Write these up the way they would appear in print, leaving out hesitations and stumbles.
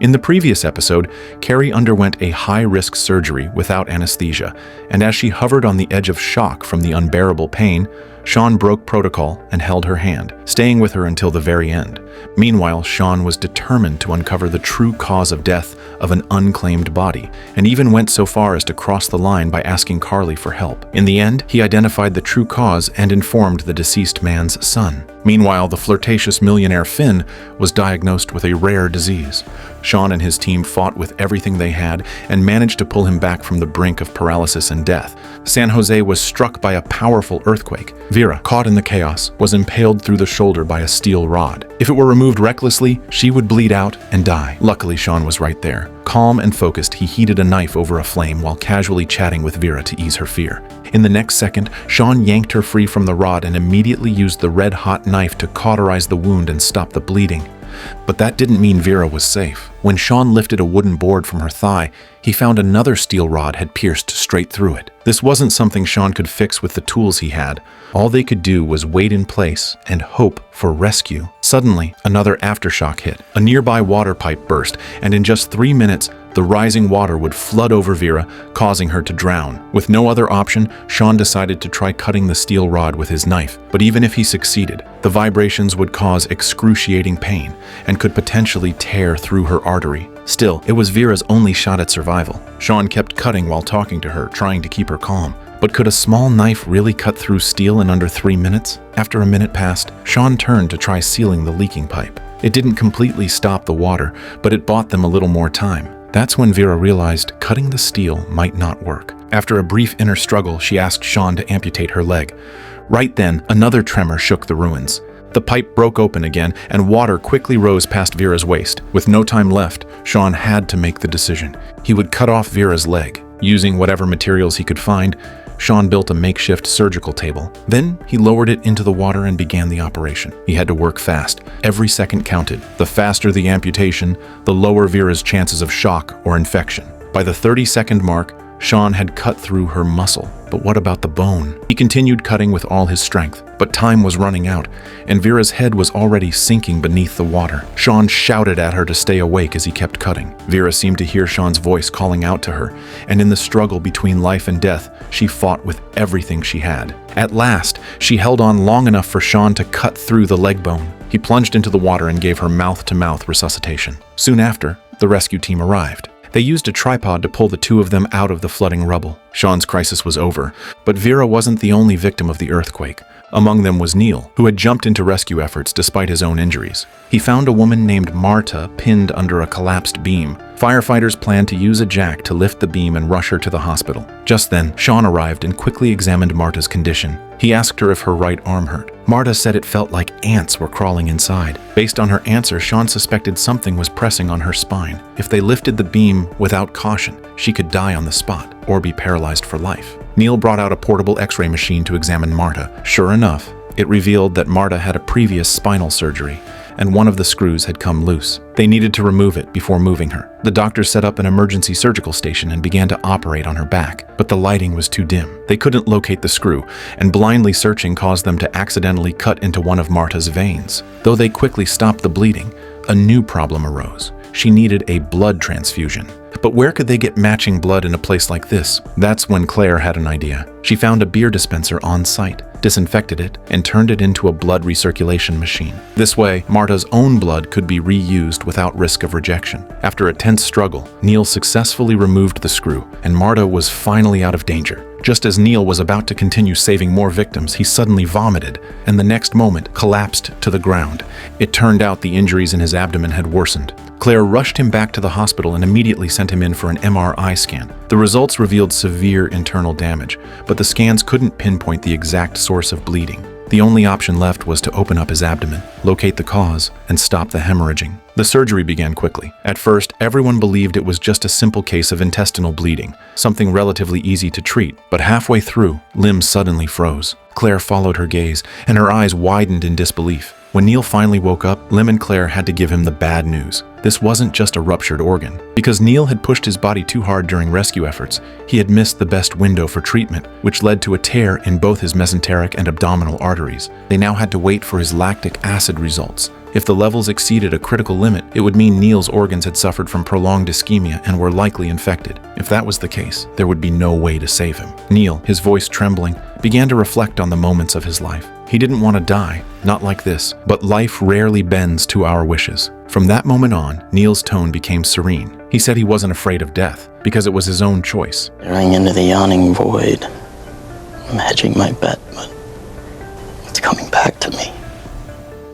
In the previous episode, Carrie underwent a high-risk surgery without anesthesia, and as she hovered on the edge of shock from the unbearable pain, Shaun broke protocol and held her hand, staying with her until the very end. Meanwhile, Shaun was determined to uncover the true cause of death of an unclaimed body, and even went so far as to cross the line by asking Carly for help. In the end, he identified the true cause and informed the deceased man's son. Meanwhile, the flirtatious millionaire Finn was diagnosed with a rare disease. Shaun and his team fought with everything they had and managed to pull him back from the brink of paralysis and death. San Jose was struck by a powerful earthquake. Vera, caught in the chaos, was impaled through the shoulder by a steel rod. If it were removed recklessly, she would bleed out and die. Luckily, Shaun was right there. Calm and focused, he heated a knife over a flame while casually chatting with Vera to ease her fear. In the next second, Shaun yanked her free from the rod and immediately used the red-hot knife to cauterize the wound and stop the bleeding. But that didn't mean Vera was safe. When Shaun lifted a wooden board from her thigh, he found another steel rod had pierced straight through it. This wasn't something Shaun could fix with the tools he had. All they could do was wait in place and hope for rescue. Suddenly, another aftershock hit. A nearby water pipe burst, and in just 3 minutes, the rising water would flood over Vera, causing her to drown. With no other option, Shaun decided to try cutting the steel rod with his knife. But even if he succeeded, the vibrations would cause excruciating pain and could potentially tear through her artery. Still, it was Vera's only shot at survival. Shaun kept cutting while talking to her, trying to keep her calm. But could a small knife really cut through steel in under 3 minutes? After a minute passed, Shaun turned to try sealing the leaking pipe. It didn't completely stop the water, but it bought them a little more time. That's when Vera realized cutting the steel might not work. After a brief inner struggle, she asked Shaun to amputate her leg. Right then, another tremor shook the ruins. The pipe broke open again, and water quickly rose past Vera's waist. With no time left, Shaun had to make the decision. He would cut off Vera's leg. Using whatever materials he could find, Shaun built a makeshift surgical table. Then he lowered it into the water and began the operation. He had to work fast. Every second counted. The faster the amputation, the lower Vera's chances of shock or infection. By the 30-second mark, Shaun had cut through her muscle. But what about the bone? He continued cutting with all his strength, but time was running out, and Vera's head was already sinking beneath the water. Shaun shouted at her to stay awake as he kept cutting. Vera seemed to hear Shaun's voice calling out to her, and in the struggle between life and death, she fought with everything she had. At last, she held on long enough for Shaun to cut through the leg bone. He plunged into the water and gave her mouth-to-mouth resuscitation. Soon after, the rescue team arrived. They used a tripod to pull the two of them out of the flooding rubble. Shaun's crisis was over, but Vera wasn't the only victim of the earthquake. Among them was Neil, who had jumped into rescue efforts despite his own injuries. He found a woman named Marta pinned under a collapsed beam. Firefighters planned to use a jack to lift the beam and rush her to the hospital. Just then, Shaun arrived and quickly examined Marta's condition. He asked her if her right arm hurt. Marta said it felt like ants were crawling inside. Based on her answer, Shaun suspected something was pressing on her spine. If they lifted the beam without caution, she could die on the spot or be paralyzed for life. Neil brought out a portable X-ray machine to examine Marta. Sure enough, it revealed that Marta had a previous spinal surgery, and one of the screws had come loose. They needed to remove it before moving her. The doctors set up an emergency surgical station and began to operate on her back, but the lighting was too dim. They couldn't locate the screw, and blindly searching caused them to accidentally cut into one of Marta's veins. Though they quickly stopped the bleeding, a new problem arose. She needed a blood transfusion. But where could they get matching blood in a place like this? That's when Claire had an idea. She found a beer dispenser on site, disinfected it, and turned it into a blood recirculation machine. This way, Marta's own blood could be reused without risk of rejection. After a tense struggle, Neil successfully removed the screw, and Marta was finally out of danger. Just as Neil was about to continue saving more victims, he suddenly vomited, and the next moment collapsed to the ground. It turned out the injuries in his abdomen had worsened. Claire rushed him back to the hospital and immediately sent him in for an MRI scan. The results revealed severe internal damage, but the scans couldn't pinpoint the exact source of bleeding. The only option left was to open up his abdomen, locate the cause, and stop the hemorrhaging. The surgery began quickly. At first, everyone believed it was just a simple case of intestinal bleeding, something relatively easy to treat, but halfway through, limbs suddenly froze. Claire followed her gaze, and her eyes widened in disbelief. When Neil finally woke up, Lim and Claire had to give him the bad news. This wasn't just a ruptured organ. Because Neil had pushed his body too hard during rescue efforts, he had missed the best window for treatment, which led to a tear in both his mesenteric and abdominal arteries. They now had to wait for his lactic acid results. If the levels exceeded a critical limit, it would mean Neil's organs had suffered from prolonged ischemia and were likely infected. If that was the case, there would be no way to save him. Neil, his voice trembling, began to reflect on the moments of his life. He didn't want to die, not like this, but life rarely bends to our wishes. From that moment on, Neil's tone became serene. He said he wasn't afraid of death, because it was his own choice. Staring into the yawning void, I'm hedging my bet, but it's coming back to me.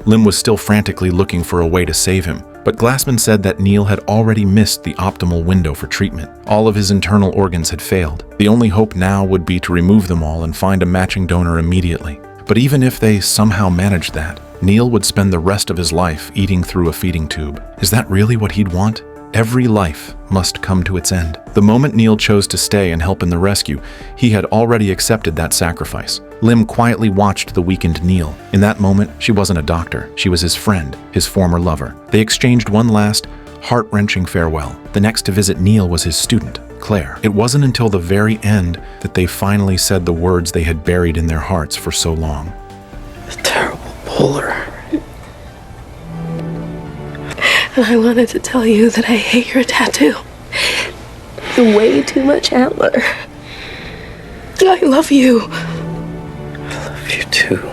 Lim was still frantically looking for a way to save him, but Glassman said that Neil had already missed the optimal window for treatment. All of his internal organs had failed. The only hope now would be to remove them all and find a matching donor immediately. But even if they somehow managed that, Neil would spend the rest of his life eating through a feeding tube. Is that really what he'd want? Every life must come to its end. The moment Neil chose to stay and help in the rescue, he had already accepted that sacrifice. Lim quietly watched the weakened Neil. In that moment, she wasn't a doctor. She was his friend, his former lover. They exchanged one last, heart-wrenching farewell. The next to visit Neil was his student, Claire. It wasn't until the very end that they finally said the words they had buried in their hearts for so long. The terrible bowler. And I wanted to tell you that I hate your tattoo. The way too much antler. I love you. I love you too.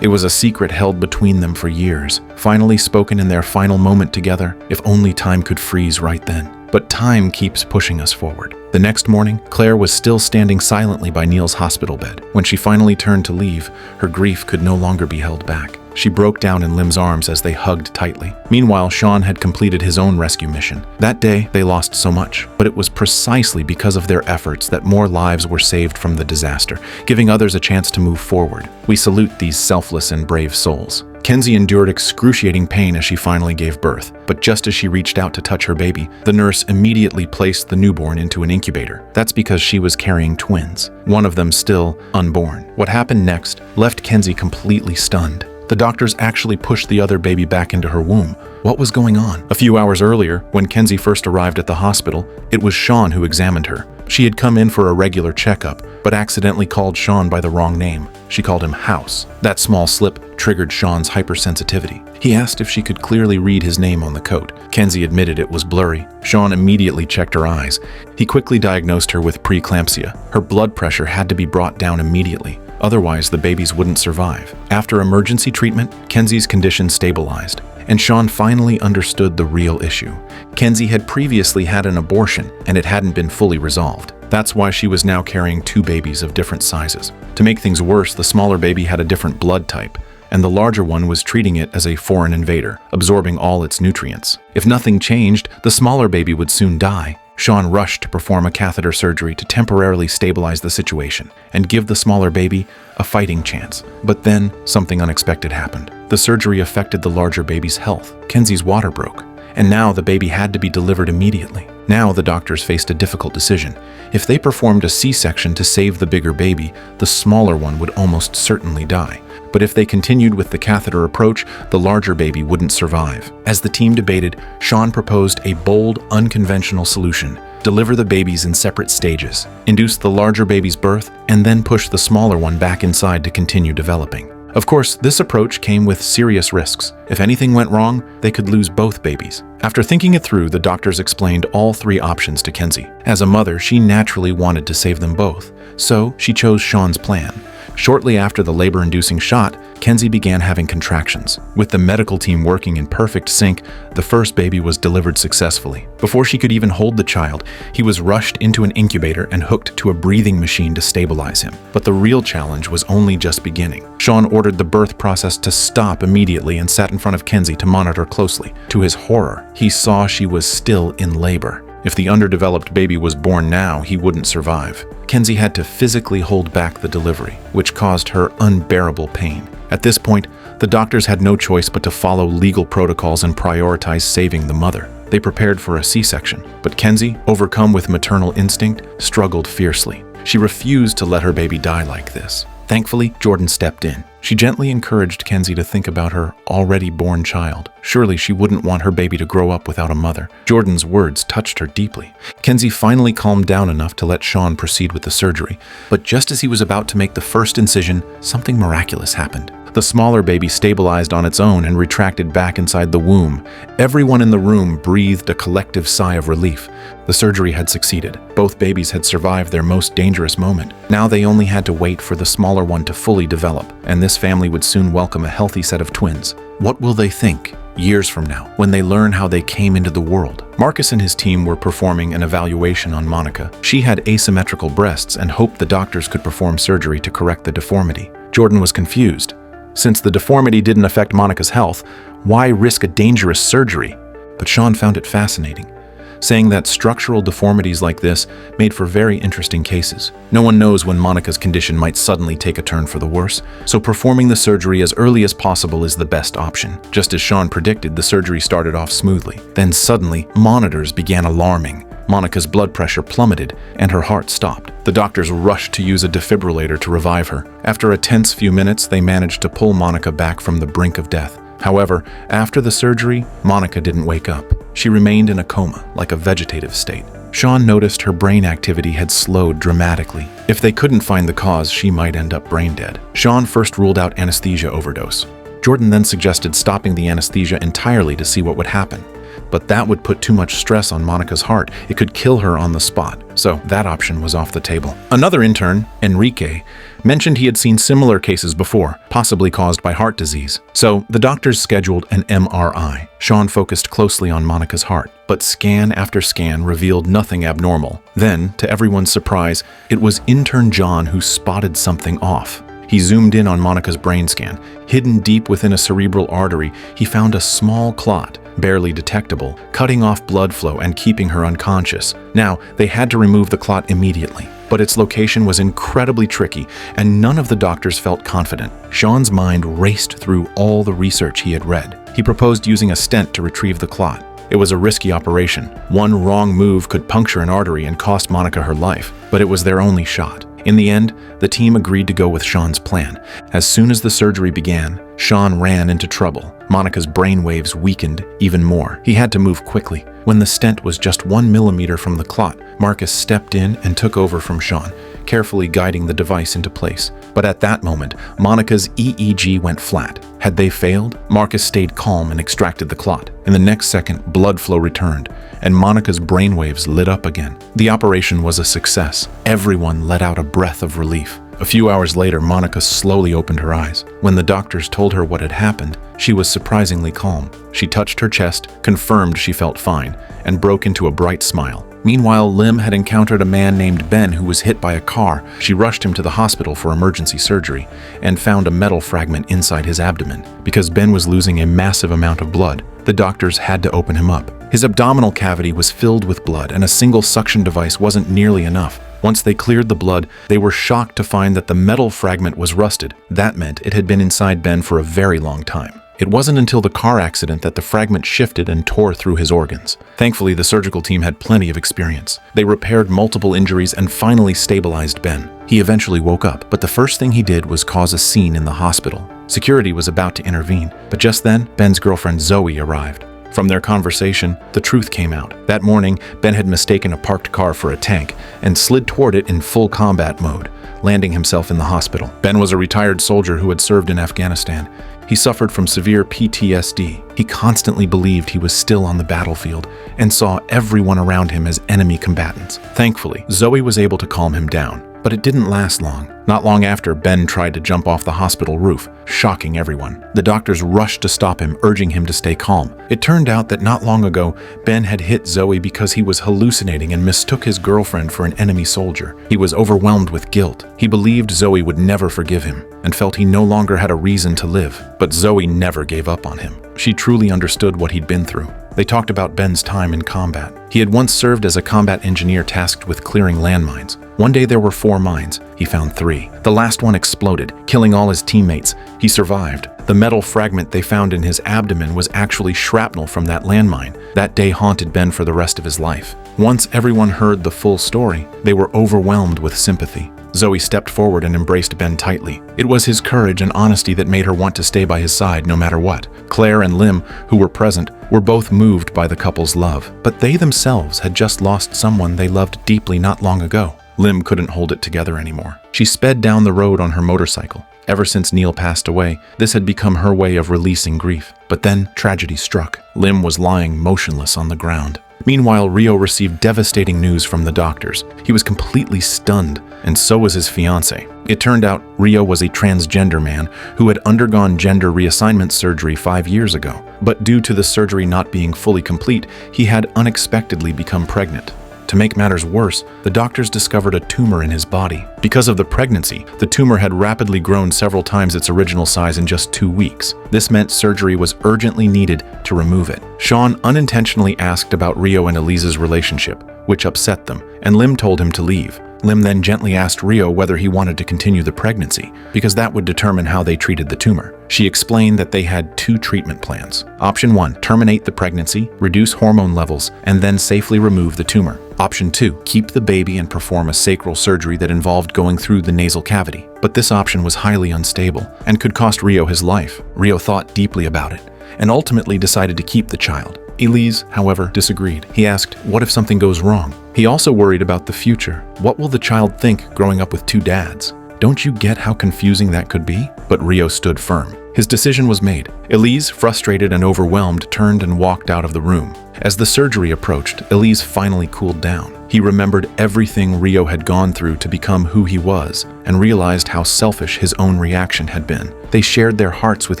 It was a secret held between them for years, finally spoken in their final moment together, if only time could freeze right then. But time keeps pushing us forward. The next morning, Claire was still standing silently by Neil's hospital bed. When she finally turned to leave, her grief could no longer be held back. She broke down in Lim's arms as they hugged tightly. Meanwhile, Shaun had completed his own rescue mission. That day, they lost so much, but it was precisely because of their efforts that more lives were saved from the disaster, giving others a chance to move forward. We salute these selfless and brave souls. Kenzie endured excruciating pain as she finally gave birth, but just as she reached out to touch her baby, the nurse immediately placed the newborn into an incubator. That's because she was carrying twins, one of them still unborn. What happened next left Kenzie completely stunned. The doctors actually pushed the other baby back into her womb. What was going on? A few hours earlier, when Kenzie first arrived at the hospital, it was Shaun who examined her. She had come in for a regular checkup, but accidentally called Shaun by the wrong name. She called him House. That small slip triggered Shaun's hypersensitivity. He asked if she could clearly read his name on the coat. Kenzie admitted it was blurry. Shaun immediately checked her eyes. He quickly diagnosed her with preeclampsia. Her blood pressure had to be brought down immediately. Otherwise, the babies wouldn't survive. After emergency treatment, Kenzie's condition stabilized, and Shaun finally understood the real issue. Kenzie had previously had an abortion, and it hadn't been fully resolved. That's why she was now carrying two babies of different sizes. To make things worse, the smaller baby had a different blood type, and the larger one was treating it as a foreign invader, absorbing all its nutrients. If nothing changed, the smaller baby would soon die. Shaun rushed to perform a catheter surgery to temporarily stabilize the situation and give the smaller baby a fighting chance. But then, something unexpected happened. The surgery affected the larger baby's health. Kenzie's water broke, and now the baby had to be delivered immediately. Now the doctors faced a difficult decision. If they performed a C-section to save the bigger baby, the smaller one would almost certainly die. But if they continued with the catheter approach, the larger baby wouldn't survive. As the team debated, Shaun proposed a bold, unconventional solution. Deliver the babies in separate stages, induce the larger baby's birth, and then push the smaller one back inside to continue developing. Of course, this approach came with serious risks. If anything went wrong, they could lose both babies. After thinking it through, the doctors explained all three options to Kenzie. As a mother, she naturally wanted to save them both, so she chose Shaun's plan. Shortly after the labor-inducing shot, Kenzie began having contractions. With the medical team working in perfect sync, the first baby was delivered successfully. Before she could even hold the child, he was rushed into an incubator and hooked to a breathing machine to stabilize him. But the real challenge was only just beginning. Shaun ordered the birth process to stop immediately and sat in front of Kenzie to monitor closely. To his horror, he saw she was still in labor. If the underdeveloped baby was born now, he wouldn't survive. Kenzie had to physically hold back the delivery, which caused her unbearable pain. At this point, the doctors had no choice but to follow legal protocols and prioritize saving the mother. They prepared for a C-section, but Kenzie, overcome with maternal instinct, struggled fiercely. She refused to let her baby die like this. Thankfully, Jordan stepped in. She gently encouraged Kenzie to think about her already born child. Surely she wouldn't want her baby to grow up without a mother. Jordan's words touched her deeply. Kenzie finally calmed down enough to let Shaun proceed with the surgery. But just as he was about to make the first incision, something miraculous happened. The smaller baby stabilized on its own and retracted back inside the womb. Everyone in the room breathed a collective sigh of relief. The surgery had succeeded. Both babies had survived their most dangerous moment. Now they only had to wait for the smaller one to fully develop, and this family would soon welcome a healthy set of twins. What will they think years from now, when they learn how they came into the world? Marcus and his team were performing an evaluation on Monica. She had asymmetrical breasts and hoped the doctors could perform surgery to correct the deformity. Jordan was confused. Since the deformity didn't affect Monica's health, why risk a dangerous surgery? But Shaun found it fascinating, saying that structural deformities like this made for very interesting cases. No one knows when Monica's condition might suddenly take a turn for the worse, so performing the surgery as early as possible is the best option. Just as Shaun predicted, the surgery started off smoothly. Then suddenly, monitors began alarming. Monica's blood pressure plummeted, and her heart stopped. The doctors rushed to use a defibrillator to revive her. After a tense few minutes, they managed to pull Monica back from the brink of death. However, after the surgery, Monica didn't wake up. She remained in a coma, like a vegetative state. Shaun noticed her brain activity had slowed dramatically. If they couldn't find the cause, she might end up brain dead. Shaun first ruled out anesthesia overdose. Jordan then suggested stopping the anesthesia entirely to see what would happen. But that would put too much stress on Monica's heart. It could kill her on the spot. So that option was off the table. Another intern, Enrique, mentioned he had seen similar cases before, possibly caused by heart disease. So the doctors scheduled an MRI. Shaun focused closely on Monica's heart, but scan after scan revealed nothing abnormal. Then, to everyone's surprise, it was intern John who spotted something off. He zoomed in on Monica's brain scan. Hidden deep within a cerebral artery, he found a small clot, barely detectable, cutting off blood flow and keeping her unconscious. Now, they had to remove the clot immediately, but its location was incredibly tricky, and none of the doctors felt confident. Shaun's mind raced through all the research he had read. He proposed using a stent to retrieve the clot. It was a risky operation. One wrong move could puncture an artery and cost Monica her life, but it was their only shot. In the end, the team agreed to go with Shaun's plan. As soon as the surgery began, Shaun ran into trouble. Monica's brainwaves weakened even more. He had to move quickly. When the stent was just 1 millimeter from the clot, Marcus stepped in and took over from Shaun, carefully guiding the device into place. But at that moment, Monica's EEG went flat. Had they failed? Marcus stayed calm and extracted the clot. In the next second, blood flow returned, and Monica's brainwaves lit up again. The operation was a success. Everyone let out a breath of relief. A few hours later, Monica slowly opened her eyes. When the doctors told her what had happened, she was surprisingly calm. She touched her chest, confirmed she felt fine, and broke into a bright smile. Meanwhile, Lim had encountered a man named Ben who was hit by a car. She rushed him to the hospital for emergency surgery and found a metal fragment inside his abdomen. Because Ben was losing a massive amount of blood, the doctors had to open him up. His abdominal cavity was filled with blood, and a single suction device wasn't nearly enough. Once they cleared the blood, they were shocked to find that the metal fragment was rusted. That meant it had been inside Ben for a very long time. It wasn't until the car accident that the fragment shifted and tore through his organs. Thankfully, the surgical team had plenty of experience. They repaired multiple injuries and finally stabilized Ben. He eventually woke up, but the first thing he did was cause a scene in the hospital. Security was about to intervene, but just then, Ben's girlfriend Zoe arrived. From their conversation, the truth came out. That morning, Ben had mistaken a parked car for a tank and slid toward it in full combat mode, landing himself in the hospital. Ben was a retired soldier who had served in Afghanistan. He suffered from severe PTSD. He constantly believed he was still on the battlefield and saw everyone around him as enemy combatants. Thankfully, Zoe was able to calm him down, but it didn't last long. Not long after, Ben tried to jump off the hospital roof, shocking everyone. The doctors rushed to stop him, urging him to stay calm. It turned out that not long ago, Ben had hit Zoe because he was hallucinating and mistook his girlfriend for an enemy soldier. He was overwhelmed with guilt. He believed Zoe would never forgive him and felt he no longer had a reason to live. But Zoe never gave up on him. She truly understood what he'd been through. They talked about Ben's time in combat. He had once served as a combat engineer tasked with clearing landmines. One day there were 4 mines. He found 3. The last one exploded, killing all his teammates. He survived. The metal fragment they found in his abdomen was actually shrapnel from that landmine. That day haunted Ben for the rest of his life. Once everyone heard the full story, they were overwhelmed with sympathy. Zoe stepped forward and embraced Ben tightly. It was his courage and honesty that made her want to stay by his side no matter what. Claire and Lim, who were present, were both moved by the couple's love, but they themselves had just lost someone they loved deeply not long ago. Lim couldn't hold it together anymore. She sped down the road on her motorcycle. Ever since Neil passed away, this had become her way of releasing grief. But then tragedy struck. Lim was lying motionless on the ground. Meanwhile, Rio received devastating news from the doctors. He was completely stunned, and so was his fiancée. It turned out Rio was a transgender man who had undergone gender reassignment surgery 5 years ago. But due to the surgery not being fully complete, he had unexpectedly become pregnant. To make matters worse, the doctors discovered a tumor in his body. Because of the pregnancy, the tumor had rapidly grown several times its original size in just 2 weeks. This meant surgery was urgently needed to remove it. Shaun unintentionally asked about Rio and Elise's relationship, which upset them, and Lim told him to leave. Lim then gently asked Rio whether he wanted to continue the pregnancy, because that would determine how they treated the tumor. She explained that they had 2 treatment plans. Option 1, terminate the pregnancy, reduce hormone levels, and then safely remove the tumor. Option 2, keep the baby and perform a sacral surgery that involved going through the nasal cavity. But this option was highly unstable and could cost Rio his life. Rio thought deeply about it and ultimately decided to keep the child. Elise, however, disagreed. He asked, what if something goes wrong? He also worried about the future. What will the child think growing up with 2 dads? Don't you get how confusing that could be? But Rio stood firm. His decision was made. Elise, frustrated and overwhelmed, turned and walked out of the room. As the surgery approached, Elise finally cooled down. He remembered everything Rio had gone through to become who he was and realized how selfish his own reaction had been. They shared their hearts with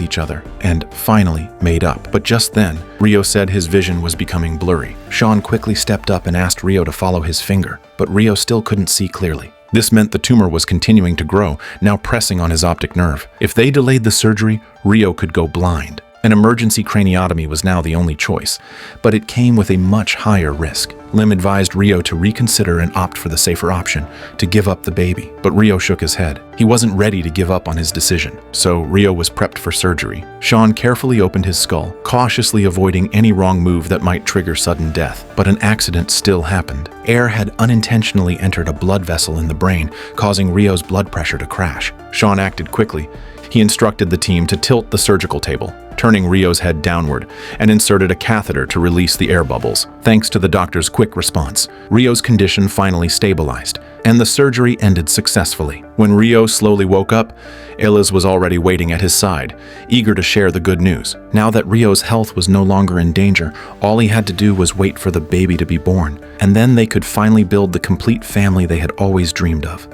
each other and finally made up. But just then, Rio said his vision was becoming blurry. Shaun quickly stepped up and asked Rio to follow his finger, but Rio still couldn't see clearly. This meant the tumor was continuing to grow, now pressing on his optic nerve. If they delayed the surgery, Rio could go blind. An emergency craniotomy was now the only choice, but it came with a much higher risk. Lim advised Rio to reconsider and opt for the safer option, to give up the baby. But Rio shook his head. He wasn't ready to give up on his decision, so Rio was prepped for surgery. Shaun carefully opened his skull, cautiously avoiding any wrong move that might trigger sudden death. But an accident still happened. Air had unintentionally entered a blood vessel in the brain, causing Rio's blood pressure to crash. Shaun acted quickly. He instructed the team to tilt the surgical table, turning Rio's head downward, and inserted a catheter to release the air bubbles. Thanks to the doctor's quick response, Rio's condition finally stabilized, and the surgery ended successfully. When Rio slowly woke up, Eliz was already waiting at his side, eager to share the good news. Now that Rio's health was no longer in danger, all he had to do was wait for the baby to be born, and then they could finally build the complete family they had always dreamed of.